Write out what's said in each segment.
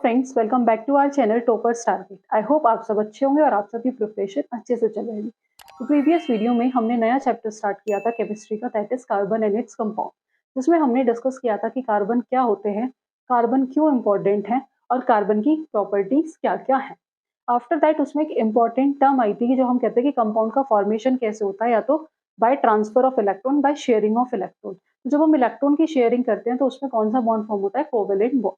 Friends, welcome back to our channel topper target. I hope आप सब अच्छे होंगे और आप सभी प्रिपरेशन अच्छे से चल रही है। तो प्रीवियस वीडियो में हमने नया चैप्टर स्टार्ट किया था केमिस्ट्री का, that is carbon and its compound, जिसमें हमने डिस्कस किया था कि कार्बन क्या होते हैं, कार्बन क्यों इंपॉर्टेंट है और कार्बन की प्रॉपर्टीज क्या क्या है। आफ्टर दैट उसमें एक इंपॉर्टेंट टर्म आई थी जो हम कहते हैं कि कंपाउंड का फॉर्मेशन कैसे होता है, या तो by transfer of electron, by sharing of electron. तो जब हम इलेक्ट्रॉन की शेयरिंग करते हैं तो उसमें कौन सा बॉन्ड फॉर्म होता है? Covalent bond.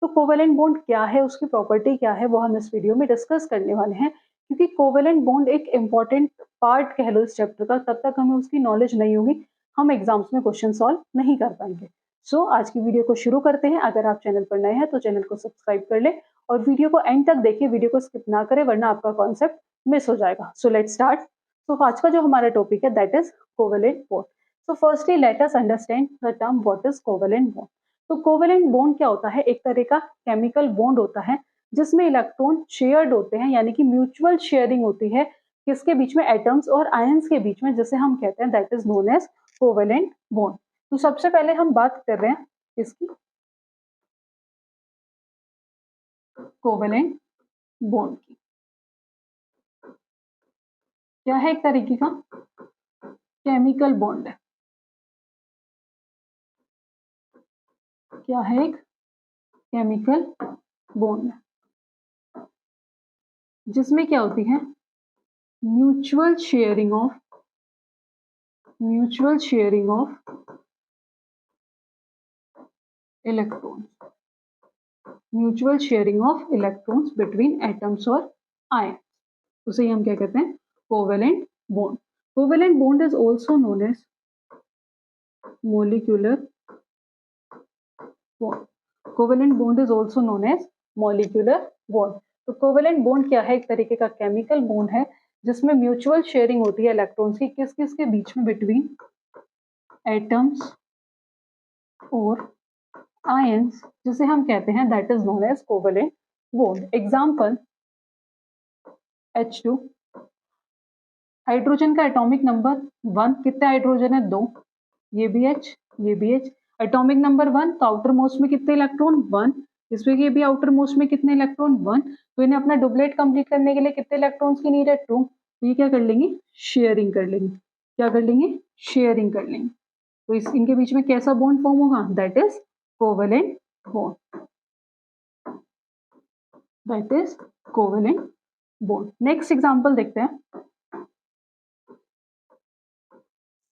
तो कोवेलेंट बॉन्ड क्या है, उसकी प्रॉपर्टी क्या है, वो हम इस वीडियो में डिस्कस करने वाले हैं, क्योंकि कोवेलेंट बॉन्ड एक इंपॉर्टेंट पार्ट कह लो इस चैप्टर का। तब तक हमें उसकी नॉलेज नहीं होगी, हम एग्जाम्स में क्वेश्चन सॉल्व नहीं कर पाएंगे। सो आज की वीडियो को शुरू करते हैं। अगर आप चैनल पर नए हैं तो चैनल को सब्सक्राइब कर ले और वीडियो को एंड तक देखिए, वीडियो को स्किप ना करें वरना आपका कॉन्सेप्ट मिस हो जाएगा। So let's start. तो आज का जो हमारा टॉपिक है that is covalent bond. So firstly let us understand the term what is covalent bond. तो कोवेलेंट बॉन्ड क्या होता है? एक तरह का केमिकल बॉन्ड होता है जिसमें इलेक्ट्रॉन शेयर्ड होते हैं, यानी कि म्यूचुअल शेयरिंग होती है किसके बीच में? एटम्स और आयंस के बीच में, जिसे हम कहते हैं that is known as covalent bond. तो सबसे पहले हम बात कर रहे हैं इसकी कोवेलेंट बॉन्ड की। क्या है? एक तरीके का केमिकल बॉन्ड है। क्या है? एक केमिकल बॉन्ड है जिसमें क्या होती है? Mutual sharing of electrons, mutual sharing of electrons between atoms और आयन, उसे ही हम क्या कहते हैं? Covalent bond. Covalent bond is also known as molecular bond. Covalent bond is also known as molecular bond. तो कोवेलेंट बॉन्ड क्या है? एक तरीके का केमिकल बॉन्ड है जिसमें म्यूचुअल शेयरिंग होती है इलेक्ट्रॉन्स की, किस किस के बीच में? बिटवीन एटम्स और आयंस, जिसे हम कहते हैं that is known as covalent bond. Example H2, hydrogen का एटॉमिक नंबर 1, कितने हाइड्रोजन है? 2, ये भी H, ये भी H। एटॉमिक नंबर 1 तो आउटर मोस्ट में कितने इलेक्ट्रॉन? 1। इसमें ये भी आउटर मोस्ट में कितने इलेक्ट्रॉन? 1। तो इन्हें अपना डुप्लेट कंप्लीट करने के लिए कितने इलेक्ट्रॉन्स की नीड है? 2। तो ये क्या कर लेंगे? शेयरिंग कर लेंगे। क्या कर लेंगे? शेयरिंग कर लेंगे। तो इनके बीच में कैसा बॉन्ड फॉर्म होगा? That is covalent bond, that is covalent bond. Next example देखते हैं,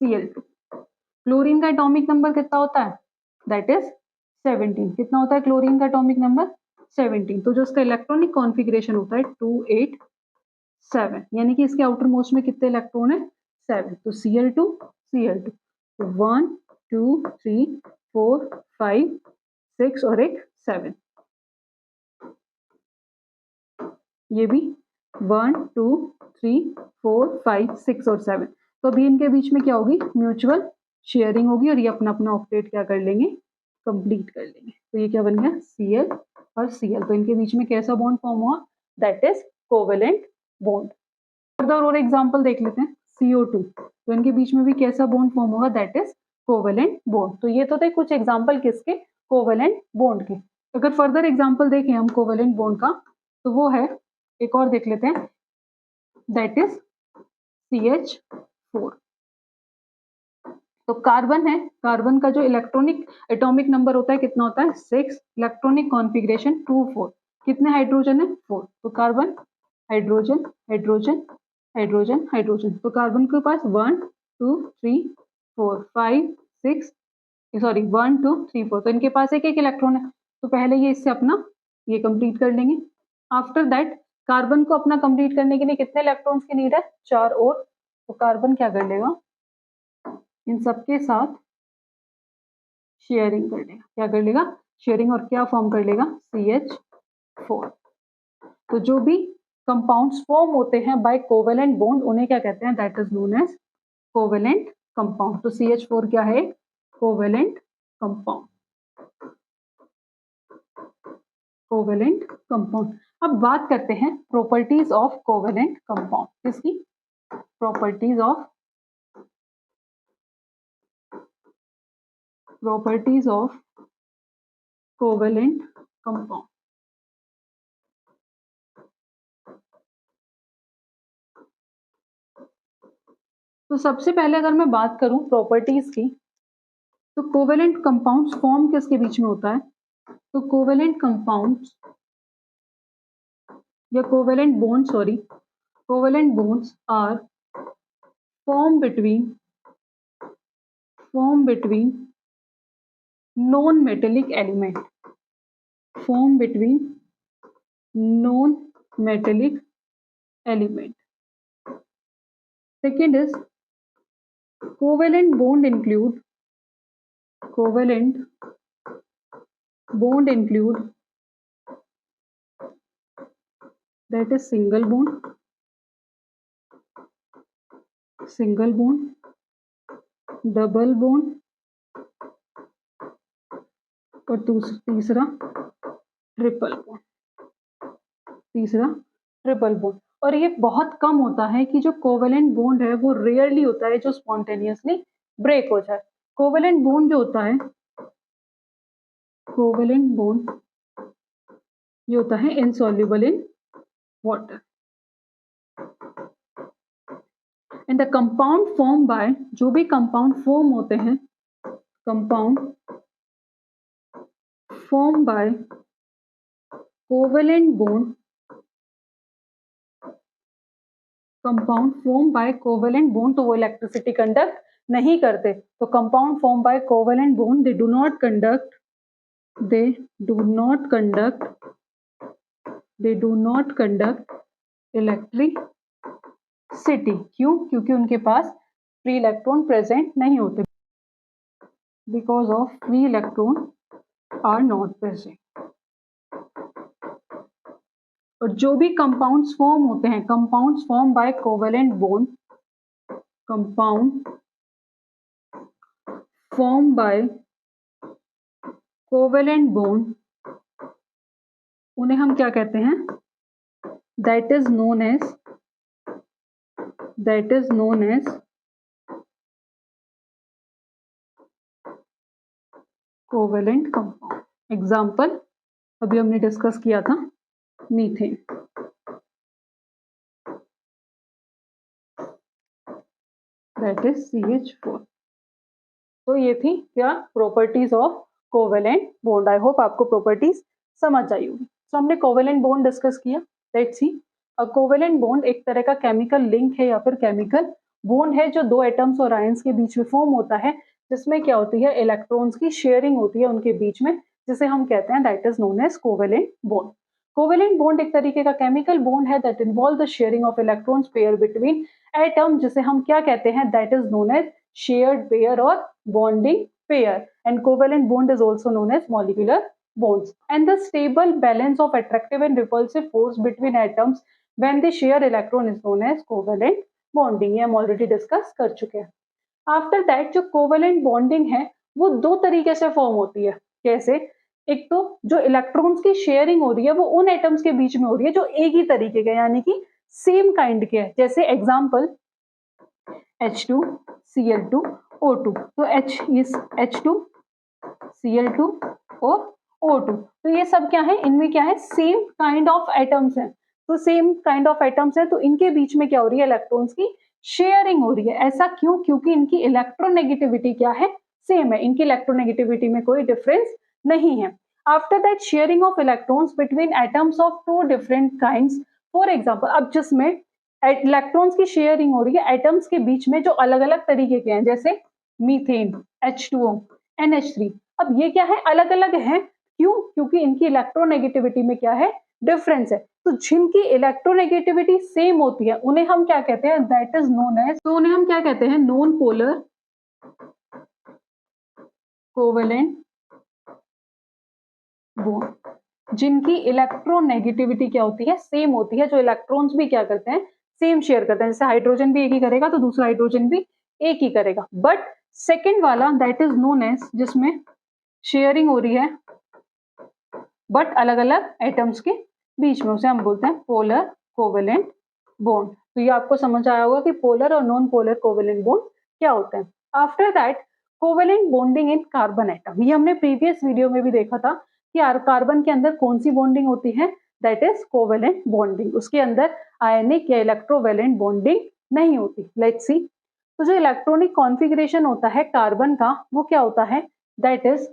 Cl2। क्लोरीन का एटॉमिक नंबर कितना होता है? That is 17। कितना होता है क्लोरीन का एटॉमिक नंबर? 17। तो जो इसका इलेक्ट्रॉनिक कॉन्फ़िगरेशन होता है 287, यानी कि इसके आउटर मोस्ट में कितने इलेक्ट्रॉन है? 7। तो Cl2 तो 1 2 3 4 5 6 और एक 7। ये भी 1 2 3 4 5 6 और 7। तो अभी इनके बीच में क्या होगी? म्यूचुअल शेयरिंग होगी और ये अपना अपना ऑक्टेट क्या कर लेंगे? कंप्लीट कर लेंगे। तो ये क्या बन गया? Cl और Cl। तो इनके बीच में कैसा बॉन्ड फॉर्म हुआ? That is covalent bond. Further और एग्जांपल देख लेते हैं, CO2। तो इनके बीच में भी कैसा बॉन्ड फॉर्म होगा? That is covalent bond. तो ये तो थे कुछ एग्जांपल किसके? कोवेलेंट बॉन्ड के। अगर फर्दर एग्जांपल देखें हम कोवेलेंट बॉन्ड का, तो वो है, एक और देख लेते हैं, दैट इज CH4। तो कार्बन है, कार्बन का जो इलेक्ट्रॉनिक एटॉमिक नंबर होता है कितना होता है? 6। Electronic configuration 2 4। कितने हाइड्रोजन है? 4। तो carbon hydrogen hydrogen hydrogen hydrogen. तो कार्बन के पास 1 2 3 4 5 6, सॉरी 1 2 3 4। तो इनके पास एक एक इलेक्ट्रॉन है। तो पहले ये इससे अपना ये कंप्लीट कर लेंगे। आफ्टर दैट कार्बन को अपना कंप्लीट करने के लिए कितने इलेक्ट्रॉन्स की नीड है? 4 और। तो कार्बन क्या कर लेगा? इन सबके साथ शेयरिंग कर लेगा। क्या कर लेगा? शेयरिंग। और क्या फॉर्म कर लेगा? CH4। तो जो भी कंपाउंड्स फॉर्म होते हैं बाय कोवेलेंट बॉन्ड उन्हें क्या कहते हैं? That is known as covalent compound. तो CH4 क्या है? Covalent compound, covalent compound. अब बात करते हैं प्रॉपर्टीज ऑफ कोवेलेंट कंपाउंड। किसकी? Properties of covalent compound. तो सबसे पहले अगर मैं बात करूं प्रॉपर्टीज की, तो कोवेलेंट कंपाउंड्स फॉर्म किसके बीच में होता है? तो कोवेलेंट कंपाउंड्स या covalent bonds are formed between non-metallic element. Second is covalent bond include that is single bond, double bond और तीसरा ट्रिपल बॉन्ड। और ये बहुत कम होता है कि जो कोवेलेंट बॉन्ड है वो रेयरली होता है जो स्पॉन्टेनियसली ब्रेक हो जाए। कोवेलेंट बॉन्ड जो होता है, ये होता है insoluble in water. And the compound form by, जो भी कंपाउंड फॉर्म होते हैं, compound form by covalent bond, तो वो इलेक्ट्रिसिटी कंडक्ट नहीं करते। तो compound form by covalent bond they do not conduct electricity. क्यों? क्योंकि उनके पास फ्री इलेक्ट्रॉन प्रेजेंट नहीं होते, because of free electron are not present. और जो भी कंपाउंड्स फॉर्म होते हैं, compounds form by covalent bond, उन्हें हम क्या कहते हैं? That is known as covalent compound. Example अभी हमने डिस्कस किया था, मीथेन। That is CH4। तो ये थी क्या properties of covalent bond. I hope आपको प्रॉपर्टीज समझ आई होगी। तो हमने कोवेलेंट बॉन्ड डिस्कस किया। लेट्स सी, कोवेलेंट बॉन्ड एक तरह का केमिकल लिंक है या फिर केमिकल बॉन्ड है जो दो एटम्स और आयंस के बीच में फॉर्म होता है, जिसमें क्या होती है? इलेक्ट्रॉन्स की शेयरिंग होती है उनके बीच में, जिसे हम कहते हैं that is known as covalent bond. Covalent bond एक तरीके का केमिकल बॉन्ड है that involve the sharing of electrons pair between atom, जिसे हम क्या कहते हैं? That is known as shared pair और bonding pair. And covalent bond is also known as molecular bonds, and the stable balance of attractive and repulsive force between atoms when they share electron is known as covalent bonding। ये हम already discuss कर चुके हैं। After that जो covalent bonding है वो दो तरीके से फॉर्म होती है। कैसे? एक तो जो इलेक्ट्रॉन्स की शेयरिंग हो रही है वो उन एटम्स के बीच में हो रही है जो एक ही तरीके के, यानी कि सेम काइंड के हैं। जैसे एग्जांपल H2 Cl2 O2, तो H is H2 Cl2 और O2, तो ये सब क्या है? इनमें क्या है? सेम काइंड ऑफ एटम्स हैं। तो सेम काइंड ऑफ एटम्स हैं तो इनके बीच में क्या हो रही है? इलेक्ट्रॉन्स की शेयरिंग हो रही है। ऐसा क्यों? क्योंकि इनकी इलेक्ट्रोनेगेटिविटी क्या है? सेम है। इनकी इलेक्ट्रोनेगेटिविटी में कोई डिफरेंस नहीं है। After that sharing of electrons between atoms of two different kinds. For example, अब जिसमें इलेक्ट्रॉन्स की शेयरिंग हो रही है एटम्स के बीच में जो अलग अलग तरीके के हैं, जैसे मीथेन, H2O, NH3। अब ये क्या है? अलग अलग है। क्यों? क्योंकि इनकी इलेक्ट्रोनेगेटिविटी में क्या है? डिफरेंस है। तो जिनकी इलेक्ट्रोनेगेटिविटी सेम होती है उन्हें हम क्या कहते हैं? दैट इज नोन एज, तो उन्हें हम क्या कहते हैं? Non polar covalent bond. जिनकी इलेक्ट्रोनेगेटिविटी क्या होती है? सेम होती है। जो इलेक्ट्रॉन्स भी क्या करते हैं? सेम शेयर करते हैं। जैसे हाइड्रोजन भी एक ही करेगा तो दूसरा हाइड्रोजन भी एक ही करेगा। बट सेकेंड वाला दैट इज नोन एज, जिसमें शेयरिंग हो रही है बट अलग अलग एटम्स के बीच में, उसे हम बोलते हैं पोलर कोवेलेंट बॉन्ड। तो ये आपको समझ आया होगा कि पोलर और नॉन पोलर कोवेलेंट बॉन्ड क्या होते हैं। After that covalent bonding in carbon atom, ये हमने प्रीवियस वीडियो में भी देखा था कि कार्बन के अंदर कौन सी बॉन्डिंग होती है? That is covalent bonding. उसके अंदर आयनिक या इलेक्ट्रोवेलेंट बॉन्डिंग नहीं होती। लेट्स सी, तो जो इलेक्ट्रॉनिक कॉन्फ़िगरेशन होता है कार्बन का वो क्या होता है, दैट इज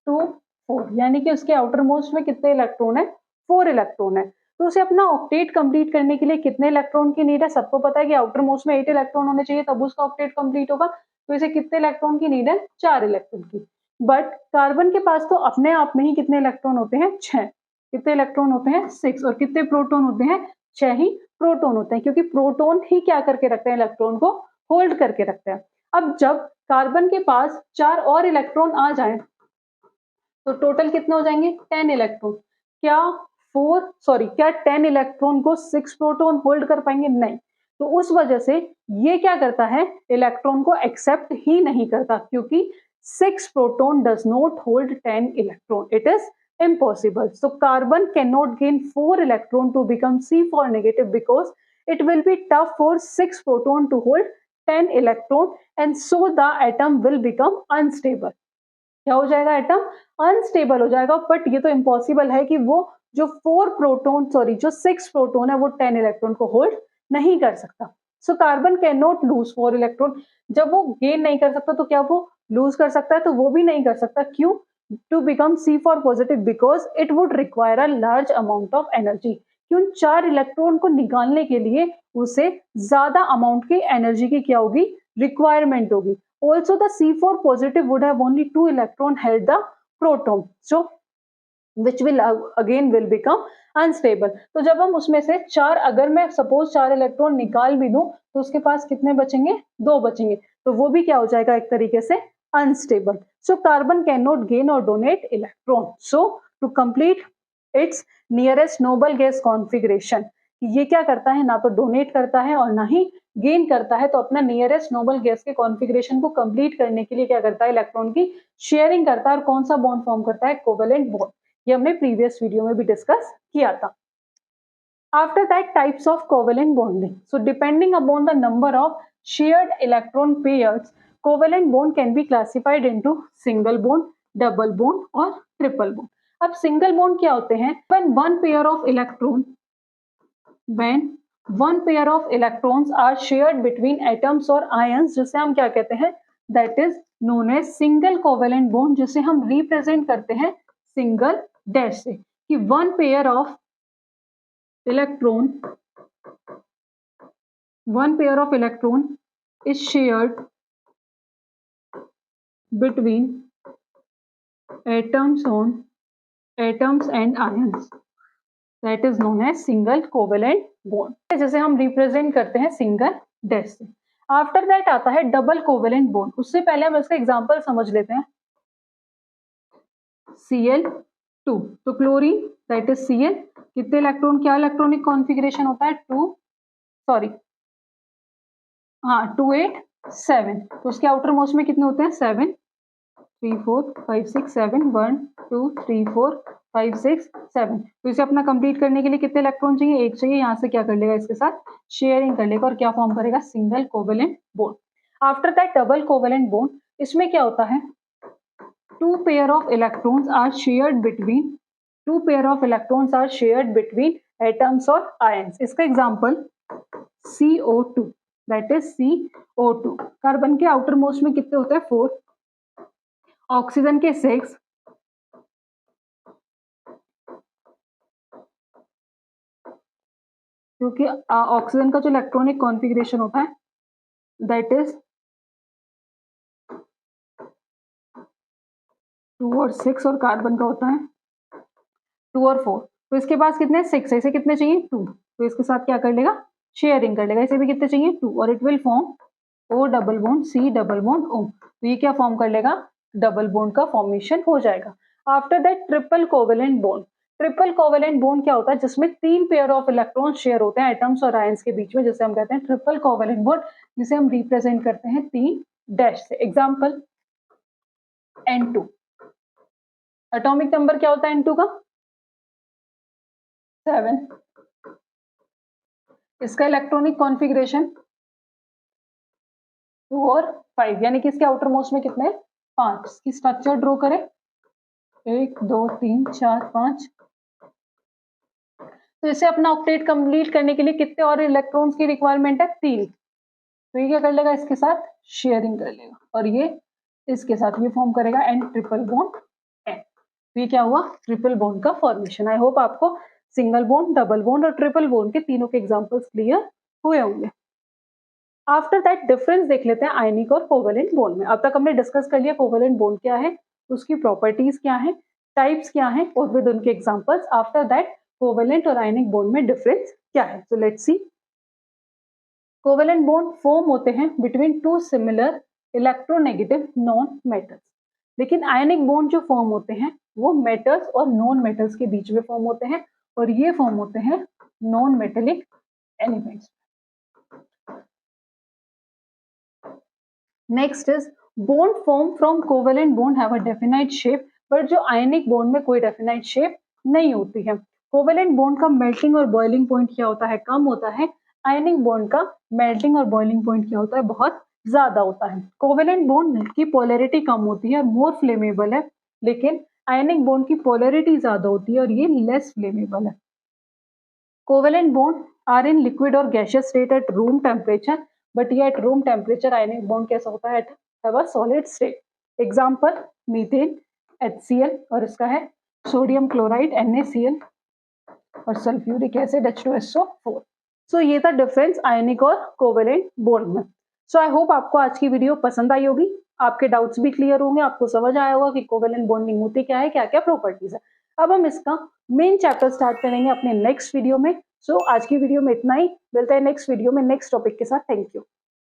2 4, यानी कि उसके आउटर मोस्ट में कितने इलेक्ट्रॉन है, 4 इलेक्ट्रॉन है। तो उसे अपना ऑक्टेट कंप्लीट करने के लिए कितने इलेक्ट्रॉन की नीड है, सबको पता है कि आउटर मोस्ट में 8 इलेक्ट्रॉन होने चाहिए तब उसका ऑक्टेट कंप्लीट होगा। तो इसे कितने इलेक्ट्रॉन की नीड है, 4 इलेक्ट्रॉन की। बट कार्बन के पास तो अपने आप में ही कितने इलेक्ट्रॉन होते हैं, 6। कितने इलेक्ट्रॉन होते हैं, 6। और कितने प्रोटॉन होते हैं, 6 ही प्रोटॉन होते हैं, क्योंकि प्रोटॉन ही क्या करके रखते हैं, इलेक्ट्रॉन को होल्ड करके रखते हैं। अब जब कार्बन के पास 4 और इलेक्ट्रॉन आ जाए तो टोटल कितने हो जाएंगे, 10 इलेक्ट्रॉन। क्या 10 इलेक्ट्रॉन को 6 प्रोटॉन होल्ड कर पाएंगे, नहीं। तो उस वजह से ये क्या करता है, इलेक्ट्रॉन को एक्सेप्ट ही नहीं करता, क्योंकि 6 proton does not hold 10 electron, it is impossible. So carbon cannot gain 4 electron to become C4 negative because it will be tough for 6 proton to hold 10 electron, and so the atom will become unstable. क्या हो जाएगा, atom unstable हो जाएगा। But ये तो impossible है कि वो जो 6 प्रोटॉन है वो 10 इलेक्ट्रॉन को होल्ड नहीं कर सकता। सो carbon can not lose 4 electron. जब वो गेन नहीं कर सकता तो क्या वो लूज कर सकता है, तो वो भी नहीं कर सकता। क्यों, to become C4 positive because it would require a large amount of energy. क्यों, 4 इलेक्ट्रॉन को निकालने के लिए उसे ज्यादा अमाउंट की एनर्जी की क्या होगी, रिक्वायरमेंट होगी। Also, the C4 positive would have only 2 electron held the proton, so which will again will become unstable. तो जब हम उसमें से 4, अगर मैं सपोज 4 इलेक्ट्रॉन निकाल भी दूं तो उसके पास कितने बचेंगे, 2 बचेंगे, तो वो भी क्या हो जाएगा, एक तरीके से unstable. So carbon can not gain और donate electron. So to complete its nearest noble gas configuration, ये क्या करता है, ना तो डोनेट करता है और ना ही गेन करता है। तो अपना नियरेस्ट नोबल गैस के कॉन्फ़िगरेशन को कंप्लीट करने के लिए क्या करता है, इलेक्ट्रॉन की शेयरिंग करता है। और कौन सा बॉन्ड फॉर्म करता है, कोवेलेंट बॉन्ड। ये हमने प्रीवियस वीडियो में भी डिस्कस किया था। After that, types of covalent bonding. So depending upon the number of shared electron pairs, covalent bond can be classified into single bond, double bond और triple bond. अब single bond क्या होते हैं, when one pair of electrons are shared between atoms or ions, जिसे हम क्या कहते हैं, that is known as single covalent bond, जिसे हम represent करते हैं single dash से, कि one pair of electron is shared between atoms and ions, that is known as single covalent bond, जिसे हम रिप्रेजेंट करते हैं सिंगल डैश से। आफ्टर दैट आता है डबल कोवेलेंट बॉन्ड। उससे पहले हम इसका एग्जांपल समझ लेते हैं। Cl2, तो क्लोरीन दैट इज Cl, कितने इलेक्ट्रॉन, क्या इलेक्ट्रॉनिक कॉन्फ़िगरेशन होता है, 2 8 7। तो उसके आउटर मोस्ट में कितने होते हैं, 7 3 4 5 6 7 1 2 3 4 5 6 7। तो इसे अपना कंप्लीट करने के लिए कितने इलेक्ट्रॉन चाहिए, एक चाहिए। यहाँ से क्या कर लेगा, इसके साथ शेयरिंग कर लेगा और क्या फॉर्म करेगा, single covalent bond. After that double covalent bond, इसमें क्या होता है, two pair of electrons are shared between atoms or ions. इसका example CO2, that is CO2। Carbon के आउटर मोस्ट में कितने होते हैं, 4, ऑक्सीजन के 6, क्योंकि ऑक्सीजन का जो इलेक्ट्रॉनिक कॉन्फ़िगरेशन होता है दैट इज 2 और 6, और कार्बन का होता है 2 और 4। तो इसके पास कितने, 6 है, इसे कितने चाहिए, 2। तो इसके साथ क्या कर लेगा, शेयरिंग कर लेगा। इसे भी कितने चाहिए, 2, और it will form O double bond C double bond O। तो ये क्या फॉर्म कर लेगा, डबल बॉन्ड का फॉर्मेशन हो जाएगा। After that triple covalent bond. Triple covalent bond क्या होता है, जिसमें 3 पेयर ऑफ इलेक्ट्रॉन शेयर होते हैं एटम्स और आयंस के बीच में, जिसे हम कहते हैं ट्रिपल कोवेलेंट बॉन्ड, जिसे हम रिप्रेजेंट करते हैं 3 डैश से। एग्जाम्पल N2, एटॉमिक नंबर क्या होता है N2 का, 7। इसका इलेक्ट्रॉनिक कॉन्फ़िगरेशन 2 और 5, यानी कि इसके आउटर मोस्ट में कितने, 5। इसकी स्ट्रक्चर ड्रॉ करें, 1 2 3 4 5। तो इसे अपना ऑक्टेट कंप्लीट करने के लिए कितने और इलेक्ट्रॉन्स की रिक्वायरमेंट है, 3। तो ये क्या कर लेगा, इसके साथ शेयरिंग कर लेगा और ये इसके साथ ये फॉर्म करेगा एंड ट्रिपल बॉन्ड एन। तो ये क्या हुआ, ट्रिपल बॉन्ड का फॉर्मेशन। आई होप आपको सिंगल बॉन्ड, डबल बॉन्ड और ट्रिपल बॉन्ड के तीनों के एग्जांपल्स क्लियर हुए होंगे। आफ्टर दैट डिफरेंस देख लेते हैं आयनिक और कोवेलेंट बॉन्ड में। अब तक हमने डिस्कस कर लिया कोवेलेंट बॉन्ड क्या है, उसकी प्रॉपर्टीज क्या है, टाइप्स क्या है और विद उनके एग्जांपल्स। आफ्टर दैट कोवेलेंट और आयनिक बॉन्ड में डिफरेंस क्या है। So let's see. Covalent bond form होते हैं between two similar electronegative non metals, लेकिन आयनिक बॉन्ड जो फॉर्म होते हैं वो मेटल्स और नॉन मेटल्स के बीच में फॉर्म होते हैं और ये फॉर्म होते हैं non metallic elements. Next is bond form from covalent bond have a definite shape, but जो आयनिक बॉन्ड में कोई डेफिनाइट शेप नहीं होती है। कोवेलेंट बॉन्ड का मेल्टिंग और बॉइलिंग पॉइंट क्या होता है, कम होता है। आयनिक बॉन्ड का मेल्टिंग और बॉइलिंग पॉइंट क्या होता है, बहुत ज्यादा होता है। कोवेलेंट बॉन्ड की पोलैरिटी कम होती है, मोर फ्लेमेबल है, लेकिन आयनिक बॉन्ड की पोलैरिटी ज्यादा होती है और ये लेस फ्लेमेबल है। Covalent bond are in liquid और gaseous state at room temperature, but ये at room temperature ionic bond कैसा होता है, at solid state. Example methane HCl और इसका है सोडियम क्लोराइड NaCl और सल्फ्यूरिक एसिड H2SO4। सो ये था डिफरेंस आयनिक और कोवेलेंट बॉन्ड में। सो आई होप आपको आज की वीडियो पसंद आई होगी, आपके डाउट्स भी क्लियर होंगे, आपको समझ आया होगा कि कोवेलेंट बॉन्डिंग होती क्या है, क्या क्या प्रॉपर्टीज है। अब हम इसका मेन चैप्टर स्टार्ट करेंगे अपने नेक्स्ट वीडियो में। सो आज की वीडियो में इतना ही, मिलते हैं नेक्स्ट वीडियो में नेक्स्ट टॉपिक के साथ। Thank you.